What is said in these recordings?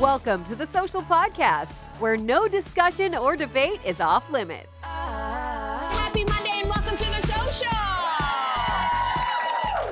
Welcome to the Social Podcast, where no discussion or debate is off limits. Happy Monday and welcome to the Social!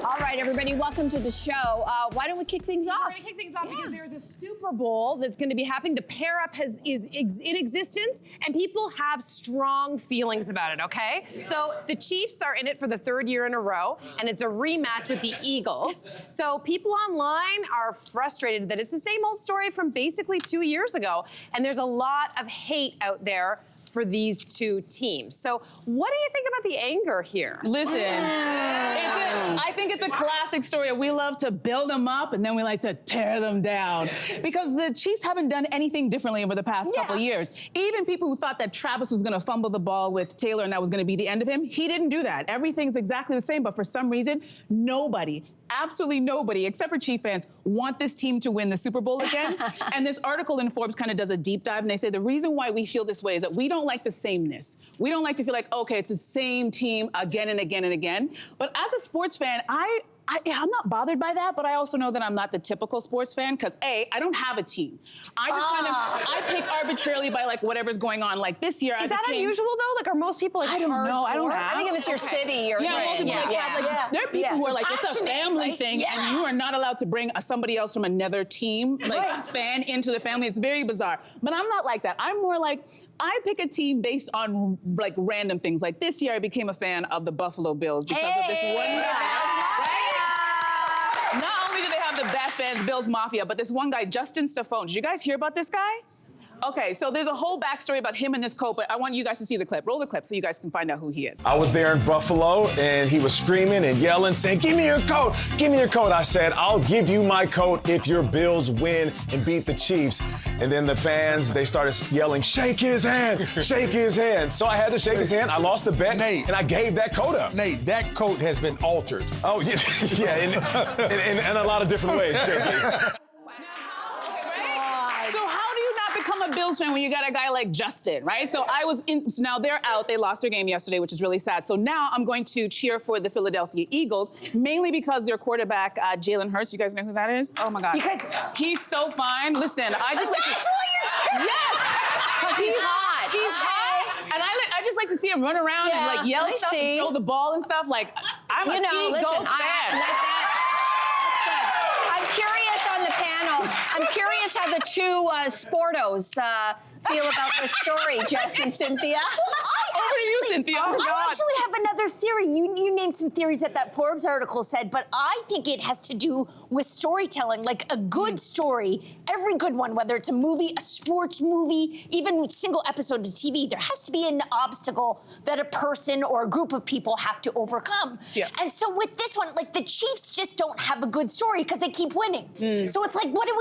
All right, everybody, welcome to the show. Why don't we kick things off? We're going to kick things off because there's a Super Bowl that's going to be happening. The pair up is in existence, and people have strong feelings about it, okay? So the Chiefs are in it for the third year in a row, and it's a rematch with the Eagles. So people online are frustrated that it's the same old story from basically 2 years ago, and there's a lot of hate out there for these two teams. So what do you think about the anger here? Listen, I think it's a classic story. We love to build them up and then we like to tear them down because the Chiefs haven't done anything differently over the past couple years. Even people who thought that Travis was gonna fumble the ball with Taylor and that was gonna be the end of him, he didn't do that. Everything's exactly the same, but for some reason, nobody, absolutely nobody, except for Chief fans, want this team to win the Super Bowl again. And this article in Forbes kind of does a deep dive, and they say the reason why we feel this way is that we don't like the sameness. We don't like to feel like, okay, it's the same team again and again and again. But as a sports fan, I'm not bothered by that, but I also know that I'm not the typical sports fan because I don't have a team. I just I pick arbitrarily by like whatever's going on. Like this year, Is that unusual though? Like, are most people like I don't know. I don't ask. I think if it's your city or most people there are people who are like, it's a family thing, and you are not allowed to bring somebody else from another team, like fan into the family. It's very bizarre. But I'm not like that. I'm more like, I pick a team based on like random things. Like this year, I became a fan of the Buffalo Bills because of this one guy. Not only do they have the best fans, Bills Mafia, but this one guy, Justin Stephone. Did you guys hear about this guy? Okay, so there's a whole backstory about him and this coat, but I want you guys to see the clip. Roll the clip so you guys can find out who he is. I was there in Buffalo, and he was screaming and yelling, saying, "Give me your coat, give me your coat." I said, "I'll give you my coat if your Bills win and beat the Chiefs." And then the fans, they started yelling, "Shake his hand, shake his hand." So I had to shake his hand. I lost the bet, Nate, and I gave that coat up. Nate, that coat has been altered. Oh, yeah, in a lot of different ways, JP. Become a Bills fan when you got a guy like Justin, right? So so now they're out. They lost their game yesterday, which is really sad. So now I'm going to cheer for the Philadelphia Eagles, mainly because their quarterback, Jalen Hurts, you guys know who that is? Oh my God. Because he's so fine. Listen, I just like that's what you're cheering. Yes! Because he's hot. He's hot. And I just like to see him run around and like yell stuff and throw the ball and stuff. Like, I'm an Eagles fan. I'm curious on the panel. I'm curious how the two sportos feel about this story, Jess and Cynthia. Over to you, Cynthia. Oh, God. I actually have another theory. You named some theories that Forbes article said, but I think it has to do with storytelling. Like a good story, every good one, whether it's a movie, a sports movie, even single episode of TV, there has to be an obstacle that a person or a group of people have to overcome. Yeah. And so with this one, like the Chiefs just don't have a good story because they keep winning. So it's like, what do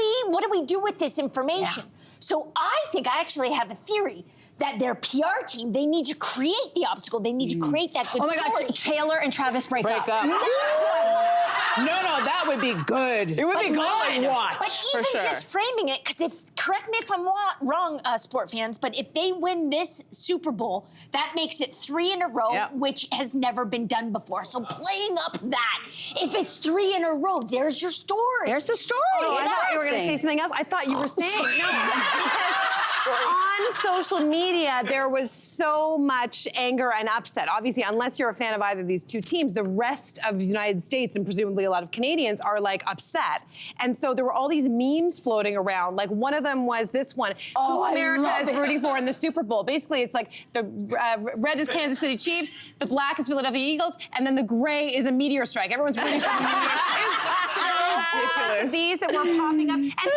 we do with this information? Yeah. So I think I actually have a theory that their PR team, they need to create the obstacle. They need to create that good story. Oh my God, Taylor and Travis break up. No, that would be good. It would be good to watch. But even just framing it, because correct me if I'm wrong, sport fans, but if they win this Super Bowl, that makes it 3 in a row, which has never been done before. So playing up that, if it's 3 in a row, there's your story. There's the story. Oh, I thought you were going to say something else. I thought you were saying, on social media, there was so much anger and upset. Obviously, unless you're a fan of either of these two teams, the rest of the United States and presumably a lot of Canadians are like upset. And so there were all these memes floating around. Like one of them was this one, who America is rooting for in the Super Bowl. Basically, it's like the red is Kansas City Chiefs, the black is Philadelphia Eagles, and then the gray is a meteor strike. Everyone's rooting for the meteor strike. These that were popping up. And to me,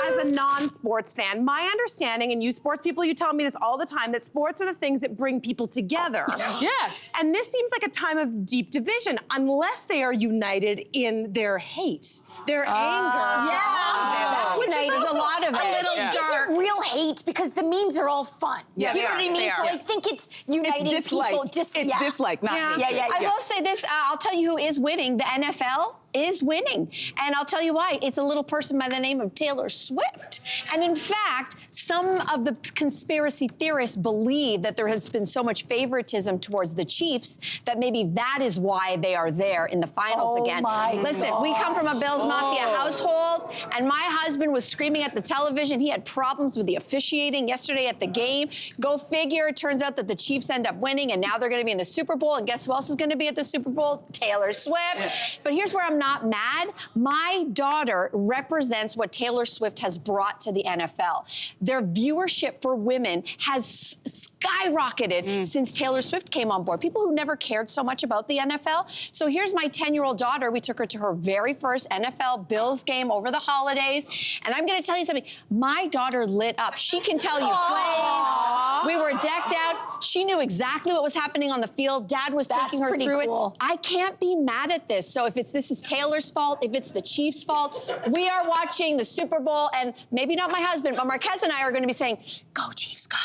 as a non-sports fan, my understanding, and you sports people, you tell me this all the time, that sports are the things that bring people together. Yes. And this seems like a time of deep division, unless they are united in their hate, their anger. That's united. There's a lot of it. A little dark. Is it real hate? Because the memes are all fun. Yeah, do you know what I mean? So I think it's uniting people. It's dislike, not hate. I will say this, I'll tell you who is winning. The NFL is winning. And I'll tell you why. It's a little person by the name of Taylor Swift. And in fact, some of the conspiracy theorists believe that there has been so much favoritism towards the Chiefs that maybe that is why they are there in the finals again. Listen, we come from a Bills Mafia household, and my husband was screaming at the television. He had problems with the officiating yesterday at the game. Go figure, it turns out that the Chiefs end up winning, and now they're going to be in the Super Bowl. And guess who else is going to be at the Super Bowl? Taylor Swift. But here's where I'm not mad. My daughter represents what Taylor Swift has brought to the NFL. Their viewership for women has skyrocketed since Taylor Swift came on board. People who never cared so much about the NFL. So here's my 10-year-old daughter. We took her to her very first NFL Bills game over the holidays. And I'm going to tell you something. My daughter lit up. She can tell you plays. We were decked out. She knew exactly what was happening on the field. Dad was taking her through it. I can't be mad at this. So if this is Taylor's fault, if it's the Chiefs' fault, we are watching the Super Bowl, and maybe not my husband, but Marquez and I are going to be saying, "Go Chiefs, go!"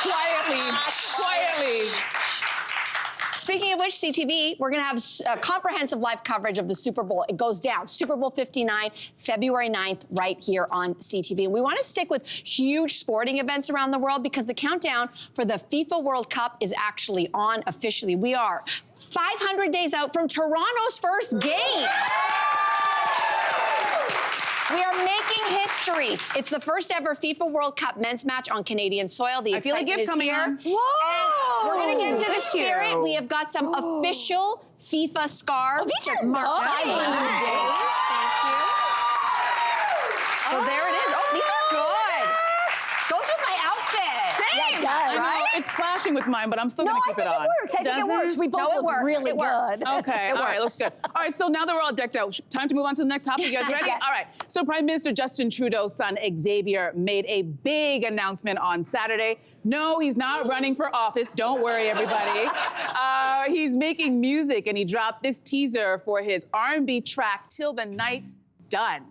Quietly. Speaking of which, CTV, we're going to have comprehensive live coverage of the Super Bowl. It goes down. Super Bowl 59, February 9th, right here on CTV. And we want to stick with huge sporting events around the world because the countdown for the FIFA World Cup is actually on officially. We are 500 days out from Toronto's first game. We are making history. It's the first ever FIFA World Cup men's match on Canadian soil. The excitement is here. Whoa! And we're going to get into the spirit. We have got some official FIFA scarves. These are mark 500 days. Thank you. So there it is. Oh, these are good. Goes with my outfit. Yeah, it does. I know, it's clashing with mine, but I'm still No, going to I keep think it on. it works. I think it works. We both look really It works. good. Okay, all right, looks good. All right, so now that we're all decked out, time to move on to the next topic. You guys ready? Yes. All right. So Prime Minister Justin Trudeau's son, Xavier, made a big announcement on Saturday. No, he's not running for office. Don't worry, everybody. He's making music, and he dropped this teaser for his R&B track, Till the Night's Done.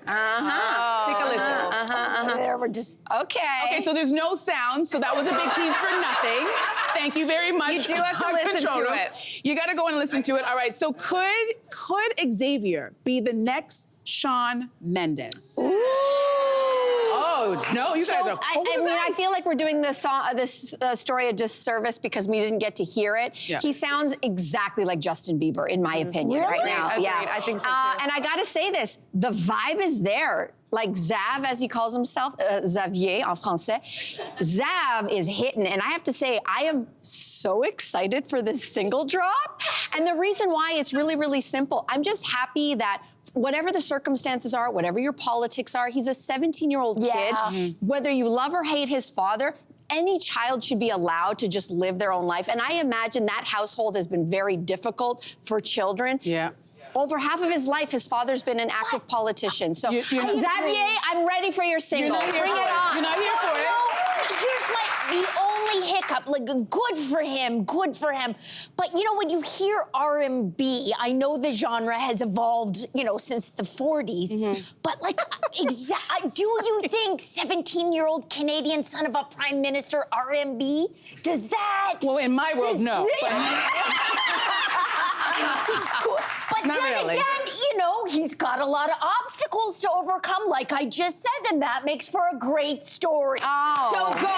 Take a listen. There, we're just Okay. Okay, so there's no sound, so that was a big tease for nothing. Thank you very much. You do have to listen to it. You got to go and listen to it. All right, so could Xavier be the next Shawn Mendes? Ooh. Oh, no, you guys are... I feel like we're doing this story a disservice because we didn't get to hear it. Yeah. He sounds exactly like Justin Bieber, in my opinion, right now. Agreed. Yeah, I think so, too. And I got to say this, the vibe is there. Like Zav, as he calls himself, Xavier en français. Zav is hitting, and I have to say, I am so excited for this single drop. And the reason why, it's really, really simple. I'm just happy that whatever the circumstances are, whatever your politics are, he's a 17-year-old kid. Whether you love or hate his father, any child should be allowed to just live their own life. And I imagine that household has been very difficult for children. Yeah. Over half of his life, his father's been an active politician. So, Xavier, I'm ready for your single. Bring it on. You're not here for it. Here's the only hiccup. Like, good for him. But you know, when you hear R&B, I know the genre has evolved, since the 40s. But like, do you think 17-year-old Canadian son of a prime minister R&B? Does that? Well, in my world, no. But Not then really. again, he's got a lot of obstacles to overcome, like I just said, and that makes for a great story. Oh. So go.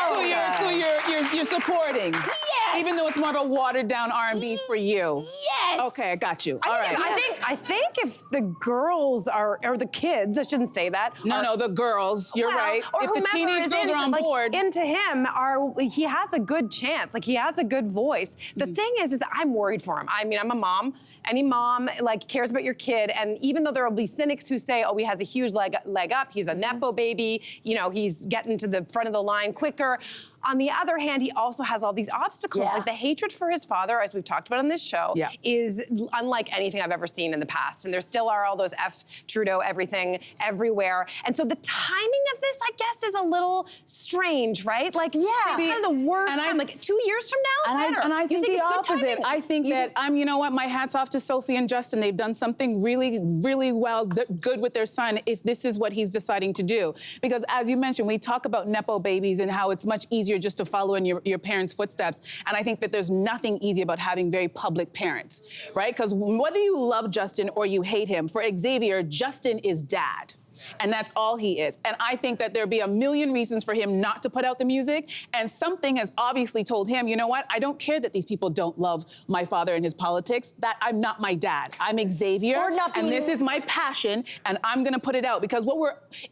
So you're supporting. Yes. Even though it's more of a watered down R&B for you. Yes. Okay, I got you. All right. I think if the girls or the kids, I shouldn't say that. No, the girls. You're right. Or If the whomever teenage is girls are on board. into him, he has a good chance. Like, he has a good voice. The thing is that I'm worried for him. I mean, I'm a mom. Any mom cares about your kid, and even though there will be cynics who say, "Oh, he has a huge leg up. He's a nepo baby. He's getting to the front of the line quicker." On the other hand, he also has all these obstacles. Yeah. Like, the hatred for his father, as we've talked about on this show, is unlike anything I've ever seen in the past. And there still are all those F Trudeau everything everywhere. And so the timing of this, I guess, is a little strange, right? Like, it's kind of the worst time. Like, 2 years from now, And I think the it's good opposite. timing? I think that you know what? My hat's off to Sophie and Justin. They've done something really, really good with their son. If this is what he's deciding to do, because as you mentioned, we talk about nepo babies and how it's much easier easier just to follow in your parents' footsteps. And I think that there's nothing easy about having very public parents, right? Because whether you love Justin or you hate him, for Xavier, Justin is dad. And that's all he is. And I think that there'd be a million reasons for him not to put out the music. And something has obviously told him, you know what? I don't care that these people don't love my father and his politics, that I'm not my dad. I'm Xavier, and this is my passion, and I'm gonna put it out. Because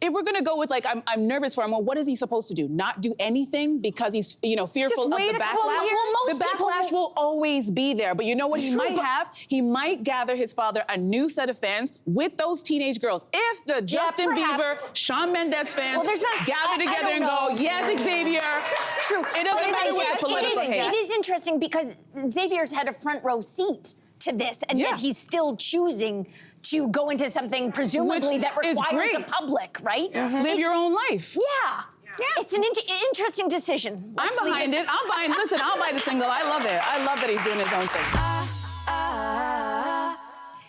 if we're gonna go with like, I'm nervous for him, well, what is he supposed to do? Not do anything because he's, fearful of the backlash? The backlash will always be there. But you know what he might have? He might gather his father a new set of fans with those teenage girls. If the Justin Bieber, Shawn Mendes fans gather together and go, yes, Xavier. True. It doesn't matter what the political hate. It is interesting because Xavier's had a front row seat to this, and yet he's still choosing to go into something presumably that requires a public, right? Live your own life. Yeah. It's an interesting decision. I'm behind it. I'm buying. Listen, I'll buy the single. I love it. I love that he's doing his own thing.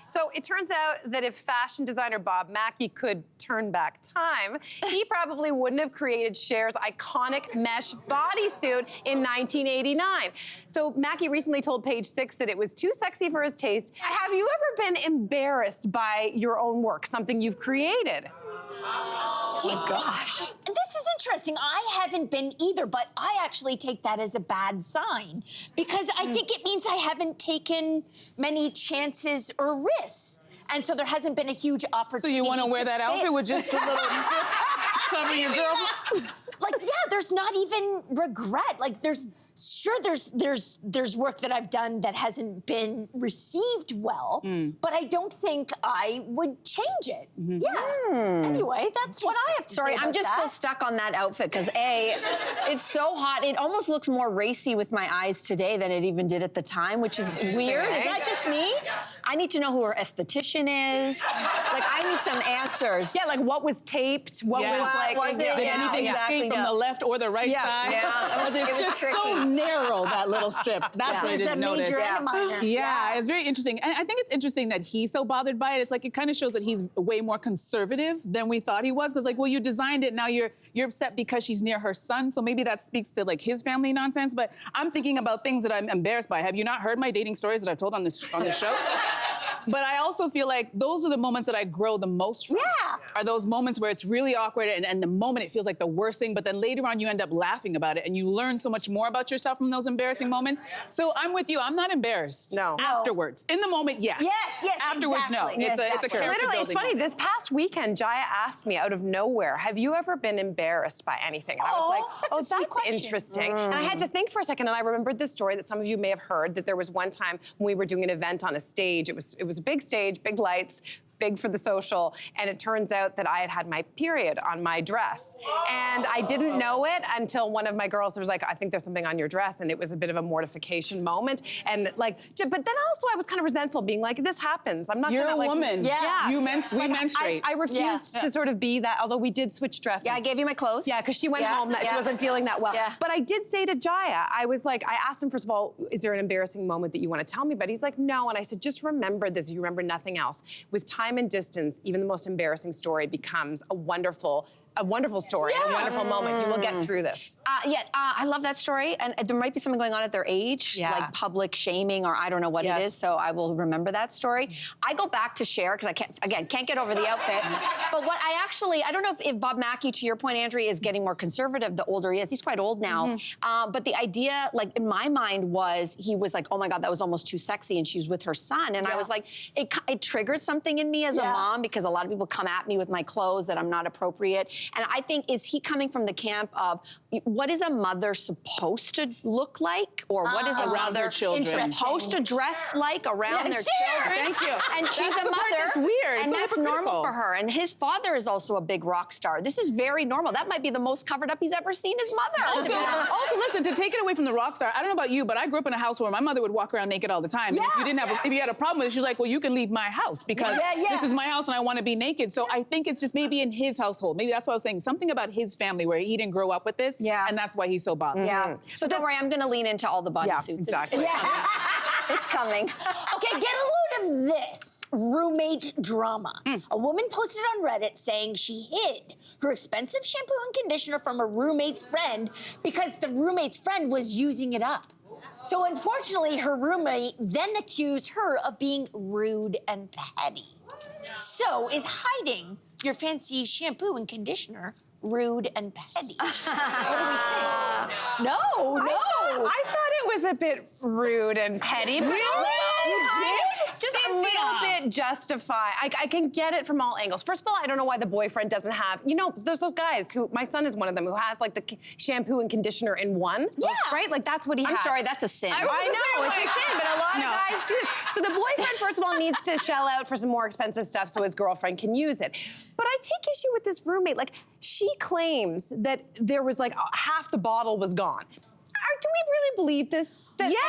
So it turns out that if fashion designer Bob Mackie could turn back time, he probably wouldn't have created Cher's iconic mesh bodysuit in 1989. So Mackie recently told Page Six that it was too sexy for his taste. Have you ever been embarrassed by your own work, something you've created? Oh, gosh. This is interesting. I haven't been either, but I actually take that as a bad sign because I think it means I haven't taken many chances or risks. And so there hasn't been a huge opportunity. So you want to wear that outfit with just a little cover your girl? There's not even regret. Like, there's work that I've done that hasn't been received well, but I don't think I would change it. Anyway, that's what I have to say. Sorry, I'm just still stuck on that outfit because it's so hot. It almost looks more racy with my eyes today than it even did at the time, which is weird. Is that just me? I need to know who her esthetician is. Like, I need some answers. Yeah, like what was taped? What was like? Did anything escape from the left or the right side? Yeah, It's just so narrow, that little strip. That's what I didn't notice. Yeah, it's very interesting. And I think it's interesting that he's so bothered by it. It's like, it kind of shows that he's way more conservative than we thought he was. Because like, well, you designed it, now you're upset because she's near her son. So maybe that speaks to like his family nonsense. But I'm thinking about things that I'm embarrassed by. Have you not heard my dating stories that I've told on this show? But I also feel like those are the moments that I grow the most from. Are those moments where it's really awkward and the moment it feels like the worst thing, but then later on you end up laughing about it and you learn so much more about yourself from those embarrassing moments. So I'm with you. I'm not embarrassed. No. Afterwards. In the moment, yes. Yes, Afterwards, exactly. no. It's a character Literally, it's funny. moment. This past weekend, Jaya asked me out of nowhere, have you ever been embarrassed by anything? And I was like, that's a sweet question. interesting. And I had to think for a second, and I remembered this story that some of you may have heard, that there was one time when we were doing an event on a stage. It was a big stage, big lights, big for the social, and it turns out that I had my period on my dress. And I didn't know it until one of my girls was like, I think there's something on your dress, and it was a bit of a mortification moment. And like, but then also I was kind of resentful, being like, this happens. I'm not You're gonna, a like, woman. Yeah. We menstruate. I refused to sort of be that, although we did switch dresses. Yeah, I gave you my clothes. Yeah, because she went home, she wasn't feeling that well. Yeah. But I did say to Jaya, I was like, I asked him, first of all, is there an embarrassing moment that you want to tell me? But he's like, no. And I said, just remember this, you remember nothing else. With time and distance, even the most embarrassing story becomes a wonderful story, and a wonderful moment. You will get through this. I love that story, and there might be something going on at their age, like public shaming, or I don't know what it is, so I will remember that story. I go back to Cher, because I can't get over the outfit. But what I don't know if Bob Mackie, to your point, Andrea, is getting more conservative the older he is. He's quite old now. But the idea, like, in my mind was, he was like, oh my God, that was almost too sexy, and she's with her son. And I was like, it triggered something in me as a mom, because a lot of people come at me with my clothes that I'm not appropriate. And I think, is he coming from the camp of, what is a mother supposed to look like? Or what is a mother supposed to dress like around their children? Thank you. And she's a mother. That's weird. And that's normal for her. And his father is also a big rock star. This is very normal. That might be the most covered up he's ever seen his mother. Also, listen, to take it away from the rock star, I don't know about you, but I grew up in a house where my mother would walk around naked all the time. And if you had a problem with it, she's like, well, you can leave my house, because this is my house and I want to be naked. So I think it's just maybe in his household. Maybe that's what I was saying. Something about his family where he didn't grow up with this. And that's why he's so bothered. So don't worry, I'm going to lean into all the bodysuits. Exactly. It's coming. Okay, get a load of this roommate drama. A woman posted on Reddit saying she hid her expensive shampoo and conditioner from a roommate's friend because the roommate's friend was using it up. So unfortunately, her roommate then accused her of being rude and petty. So is hiding your fancy shampoo and conditioner rude and petty? What do we think? No. I thought it was a bit rude and petty. But just a little bit justified. I can get it from all angles. First of all, I don't know why the boyfriend doesn't have, there's those guys who, my son is one of them, who has like the shampoo and conditioner in one. Yeah. Right? Like that's what he has. I'm sorry, that's a sin. I know, it's a sin, but a lot of guys do this. So the boyfriend, first of all, needs to shell out for some more expensive stuff so his girlfriend can use it. But I take issue with this roommate. Like, she claims that there was like half the bottle was gone. Do we really believe this? Have you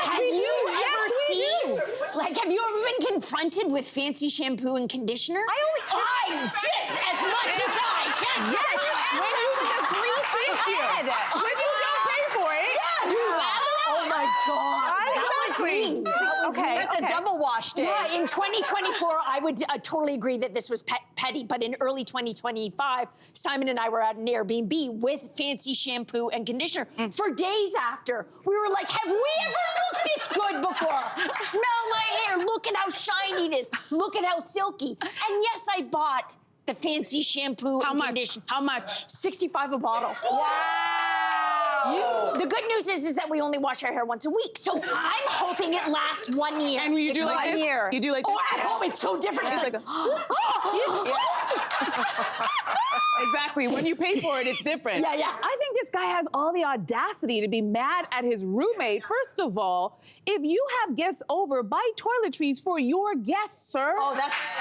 ever seen? Like, have you ever been confronted with fancy shampoo and conditioner? I just as much as I can. Yes, when you the 360. When you don't pay for it. Yeah, you oh my God. That was me. Okay, it's a double wash day. Yeah, in 2024, I would totally agree that this was petty, but in early 2025, Simon and I were at an Airbnb with fancy shampoo and conditioner. For days after, we were like, have we ever looked this good before? Smell my hair, look at how shiny it is, look at how silky. And yes, I bought the fancy shampoo and conditioner. How much? $65 a bottle. Wow! The good news is that we only wash our hair once a week, so I'm hoping it lasts 1 year. And you do like this? year. You do like this? Oh, at home it's so different. It's like Exactly. When you pay for it, it's different. Yeah. I think this guy has all the audacity to be mad at his roommate. First of all, if you have guests over, buy toiletries for your guests, sir. Oh, that's.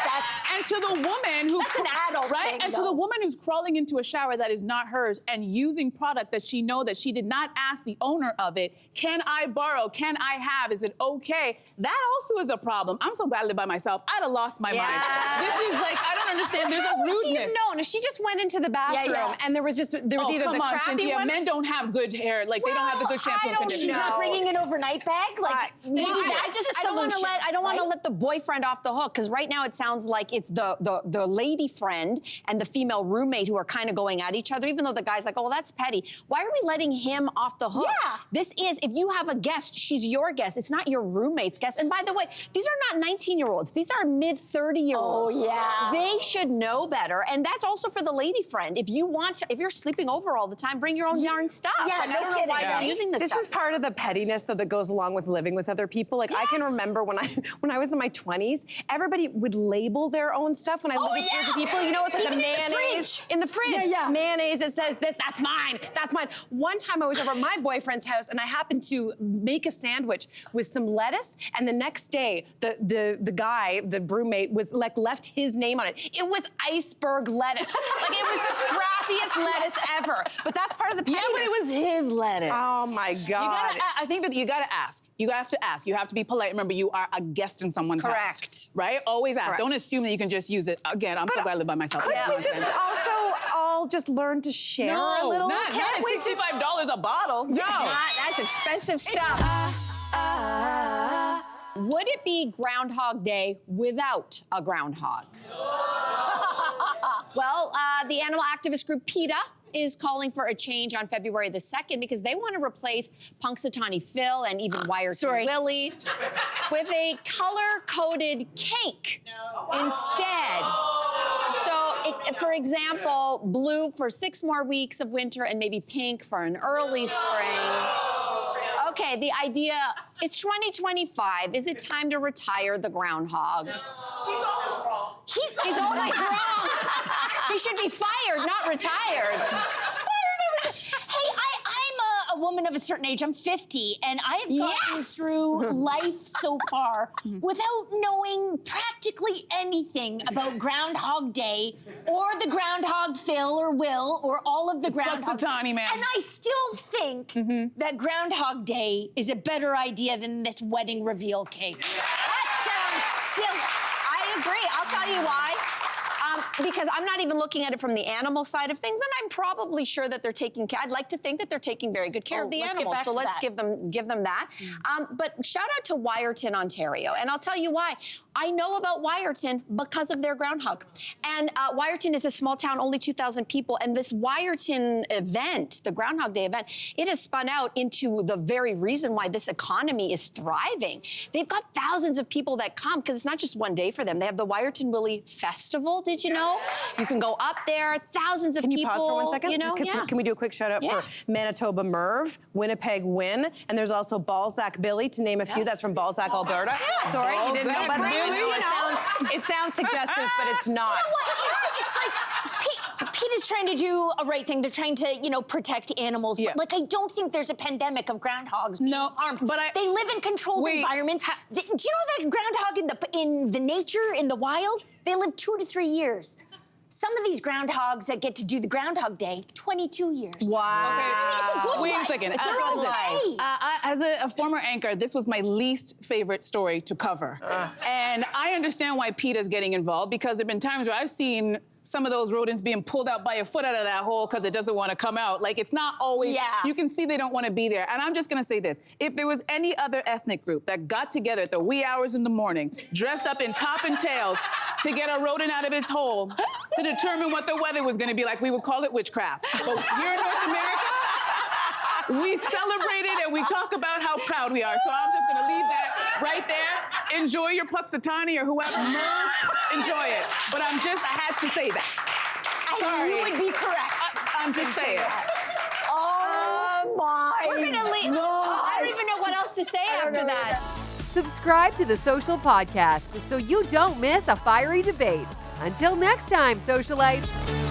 And to the woman who... That's an adult right? thing, And to though. the woman who's crawling into a shower that is not hers and using product that she know that she did not ask the owner of it, can I borrow? Can I have? Is it okay? That also is a problem. I'm so glad I live by myself. I'd have lost my mind. This is like, I don't understand. There's a rudeness. She'd have known if she just went into the bathroom and there was either come the on, crappy Cynthia. one. Men don't have good hair. Like, they don't have the good shampoo and conditioner. She's not bringing an overnight bag? Like, maybe that's I don't want to solution, let right? let the boyfriend off the hook, because right now it sounds like it's the lady friend and the female roommate who are kind of going at each other, even though the guy's like, oh, that's petty. Why are we letting him off the hook? Yeah. This is, if you have a guest, she's your guest. It's not your roommate's guest. And by the way, these are not 19-year-olds. These are mid-30-year-olds. Oh, yeah. They should know better. And that's also for the lady friend. If you're sleeping over all the time, bring your own darn stuff. Yeah, Like, no I don't know kidding. why Yeah. they're using this This stuff. is part of the pettiness that goes along with living with other people. Like, I can remember when I was in my 20s, everybody would label their own stuff when I lived with other people. You know, it's like Even the in the mayonnaise fridge. in the fridge. Yeah. Mayonnaise, it says that's mine. That's mine. One time I was over at my boyfriend's house and I happened to make a sandwich with some lettuce, and the next day the guy, the roommate, was like left his name on it. It was iceberg lettuce. Like, it was the crappiest lettuce ever. But that's part of the pettiness. Yeah, but it was his lettuce. Oh my God. I think that you gotta ask. You have to ask. You have to be polite. Remember, you are a guest in someone's house. Correct. Right? Always ask. Correct. Don't assume that you can just use it. Again, I'm so glad I live by myself. Couldn't we just also all just learn to share a little? not Can't we just- $65 a bottle. No. That's expensive stuff. Would it be Groundhog Day without a groundhog? Well, the animal activist group PETA is calling for a change on February the 2nd because they want to replace Punxsutawney Phil and even Wiarton Willie with a color-coded cake instead. So, for example, blue for 6 more weeks of winter and maybe pink for an early spring. Okay, the idea, it's 2025. Is it time to retire the groundhogs? He's always wrong. He's always wrong. He should be fired, not retired. Hey, I'm a woman of a certain age. I'm 50, and I have gotten through life so far without knowing practically anything about Groundhog Day or the Groundhog Phil or Will or all of the groundhogs. Punxsutawney, man. And I still think that Groundhog Day is a better idea than this wedding reveal cake. That sounds silly. I agree. I'll tell you why. Because I'm not even looking at it from the animal side of things, and I'm probably sure that they're taking care. I'd like to think that they're taking very good care of the animals. So let's give them that. But shout out to Wyerton, Ontario, and I'll tell you why. I know about Wyerton because of their groundhog. And Wyerton is a small town, only 2,000 people, and this Wyerton event, the Groundhog Day event, it has spun out into the very reason why this economy is thriving. They've got thousands of people that come because it's not just one day for them. They have the Wyerton Willie Festival. Did you know? You can go up there. Thousands of people. Can you pause for 1 second? You know, Can we do a quick shout out for Manitoba Merv, Winnipeg Win, and there's also Balzac Billy, to name a few. That's from Balzac, Alberta. Sorry, you didn't know, but it sounds suggestive, but it's not. You know what? It's like PETA's trying to do a right thing. They're trying to, protect animals. Yeah. But, I don't think there's a pandemic of groundhogs being harmed. But they live in controlled environments. Do you know that groundhog in the nature, in the wild, they live 2 to 3 years? Some of these groundhogs that get to do the Groundhog Day, 22 years. Wow. Okay. It's a good Wait life. a second. It's a good life. As a former anchor, this was my least favorite story to cover. And I understand why PETA is getting involved, because there have been times where I've seen some of those rodents being pulled out by a foot out of that hole because it doesn't want to come out. Like, it's not always, you can see they don't want to be there. And I'm just going to say this. If there was any other ethnic group that got together at the wee hours in the morning, dressed up in top and tails to get a rodent out of its hole to determine what the weather was going to be like, we would call it witchcraft. But here in North America, we celebrate it and we talk about how proud we are. So I'm just going to leave that right there. Enjoy your Puxatani or whoever. Enjoy it. But I had to say that. Sorry. You would be correct. I'm just saying. Oh my. We're going to leave. I don't even know what else to say after that. Subscribe to the Social Podcast so you don't miss a fiery debate. Until next time, socialites.